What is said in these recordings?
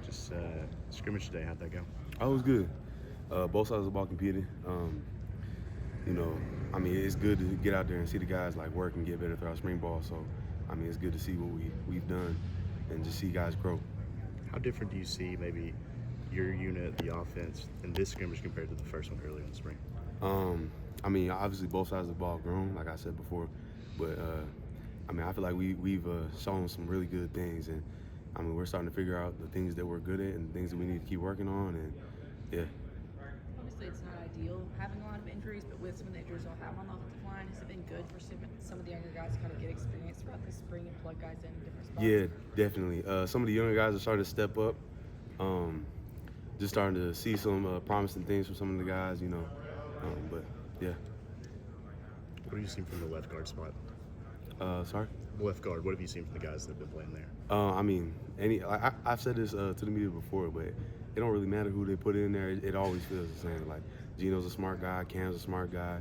Just scrimmage today, how'd that go? Oh, it was good. Both sides of the ball competed. You know, I mean, it's good to get out there and see the guys like work and get better throughout spring ball. So, I mean, it's good to see what we've done and just see guys grow. How different do you see maybe your unit, the offense, in this scrimmage compared to the first one earlier in the spring? I mean, obviously both sides of the ball grown, like I said before, but I mean, I feel like we've shown some really good things, and I mean, we're starting to figure out the things that we're good at and things that we need to keep working on, and yeah. Obviously, it's not ideal having a lot of injuries, but with some of the injuries they'll have on the offensive line, has it been good for some of the younger guys to kind of get experience throughout the spring and plug guys in different spots? Yeah, definitely. Some of the younger guys are starting to step up. Just starting to see some promising things from some of the guys, you know. But yeah. What have you seen from the left guard spot? Sorry. Left guard. What have you seen from the guys that have been playing there? I mean, I've said this to the media before, but it don't really matter who they put in there. It always feels the same. Like Gino's a smart guy, Cam's a smart guy.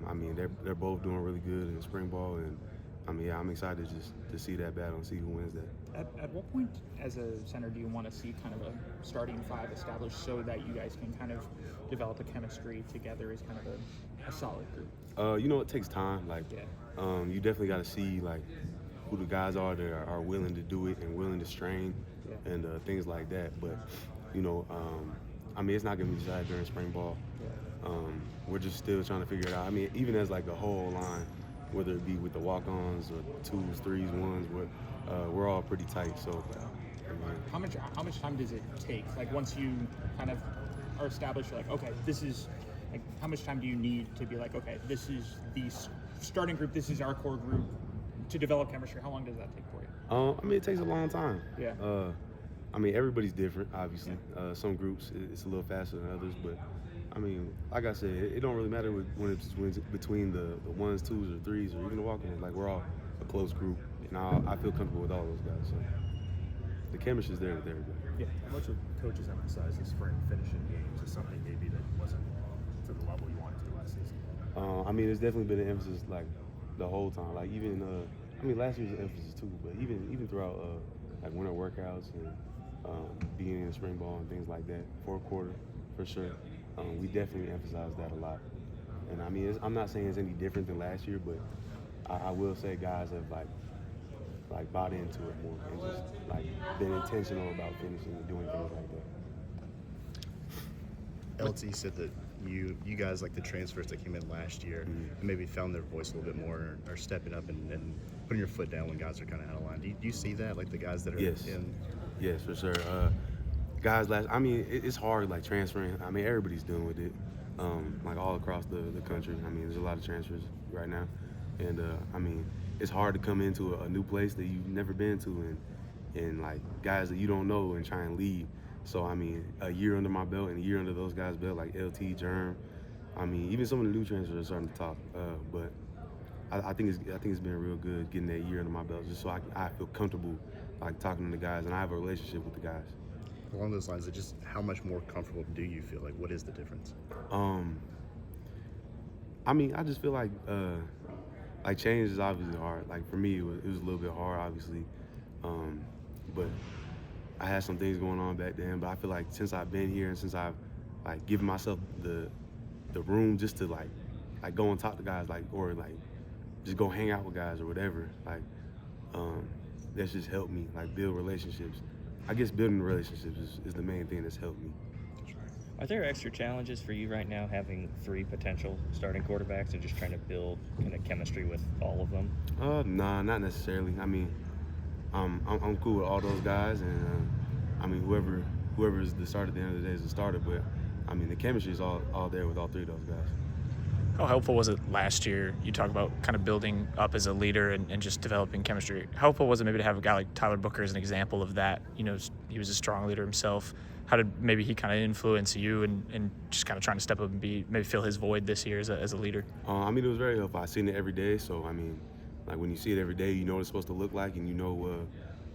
I mean, they're both doing really good in spring ball, and I mean, yeah, I'm excited just to see that battle and see who wins that. At what point as a center do you want to see kind of a starting five established so that you guys can kind of develop a chemistry together as kind of a solid group? You know, it takes time. Like, Yeah. you definitely got to see like who the guys are that are willing to do it and willing to strain Yeah. and things like that. But you know, I mean, it's not gonna be decided during spring ball. We're just still trying to figure it out. I mean, even as like a whole line, whether it be with the walk-ons or twos, threes, ones, we're all pretty tight. So, I mean, How much time does it take? Like once you kind of are established, you're like, okay, this is like how much time do you need to be like, okay, this is the starting group, this is our core group to develop chemistry? How long does that take for you? I mean, it takes a long time. Yeah. I mean, everybody's different, obviously. Some groups it's a little faster than others, but I mean, like I said, it don't really matter when it's between the ones, twos, or threes, or even the walk-ins. Like we're all a close group, and I feel comfortable with all those guys. So the chemistry's there with everybody. Yeah. How much of coaches emphasize the spring finishing games as something maybe that wasn't to the level you wanted to last season? I mean, it's definitely been an emphasis like the whole time. Like even, I mean, last year's an emphasis too, but even throughout like winter workouts and being in spring ball and things like that, fourth quarter for sure. We definitely emphasize that a lot. And I mean, I'm not saying it's any different than last year, but I will say guys have like bought into it more and just like been intentional about finishing and doing things like that. LT said that you guys, like the transfers that came in last year, maybe found their voice a little bit more, or stepping up and putting your foot down when guys are kind of out of line. Do you see that, like the guys that are in? Yes, for sure. Guys, I mean, it's hard like transferring. I mean, everybody's dealing with it, like all across the country. I mean, there's a lot of transfers right now, and I mean, it's hard to come into a new place that you've never been to, and like guys that you don't know and try and lead. So I mean, a year under my belt and a year under those guys' belt, like LT, Germ. I mean, even some of the new transfers are starting to talk. But I think it's been real good getting that year under my belt, just so I feel comfortable like talking to the guys, and I have a relationship with the guys. Along those lines, just how much more comfortable do you feel? Like, what is the difference? I mean, I just feel like change is obviously hard. Like for me, it was a little bit hard, obviously, but I had some things going on back then. But I feel like since I've been here and since I've like given myself the room just to like go and talk to guys, like, or like just go hang out with guys or whatever, like that's just helped me like build relationships. I guess building relationships is the main thing that's helped me. Are there extra challenges for you right now, having three potential starting quarterbacks and just trying to build kind of chemistry with all of them? Nah, not necessarily. I mean, I'm cool with all those guys, and I mean, whoever is the starter at the end of the day is the starter. But I mean, the chemistry is all there with all three of those guys. How helpful was it last year? You talk about kind of building up as a leader and just developing chemistry. How helpful was it maybe to have a guy like Tyler Booker as an example of that? You know, he was a strong leader himself. How did maybe he kind of influence you and just kind of trying to step up and maybe fill his void this year as a leader? I mean, it was very helpful. I've seen it every day. So, I mean, like when you see it every day, you know what it's supposed to look like, and you know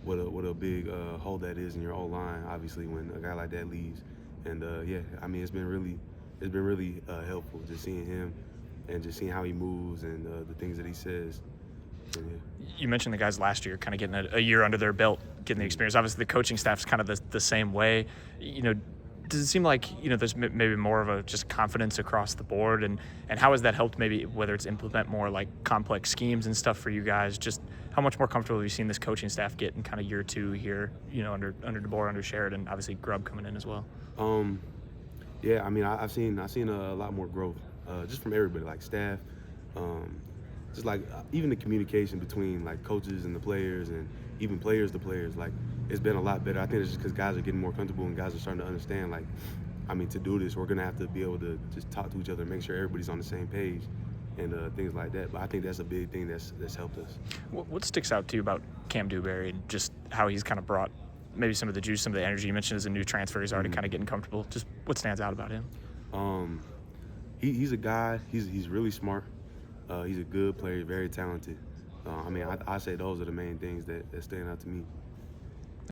what a big hole that is in your old line, obviously, when a guy like that leaves. And, yeah, I mean, it's been really helpful just seeing him and just seeing how he moves and the things that he says. You mentioned the guys last year kind of getting a year under their belt, getting the experience. Obviously, the coaching staff's kind of the same way. Does it seem like there's maybe more of a just confidence across the board, and how has that helped maybe whether it's implement more like complex schemes and stuff for you guys? Just how much more comfortable have you seen this coaching staff get in kind of year two here, under DeBoer, under Sheridan, obviously Grubb coming in as well? Yeah, I mean, I've seen a lot more growth just from everybody, like staff, just like even the communication between like coaches and the players, and even players to players. Like it's been a lot better. I think it's just because guys are getting more comfortable and guys are starting to understand. Like, I mean, to do this, we're gonna have to be able to just talk to each other, and make sure everybody's on the same page, and things like that. But I think that's a big thing that's helped us. What sticks out to you about Cam Dewberry and just how he's kind of brought maybe some of the juice, some of the energy? You mentioned as a new transfer, he's already kind of getting comfortable. Just what stands out about him? He's a guy. He's really smart. He's a good player, very talented. I mean, I say those are the main things that stand out to me.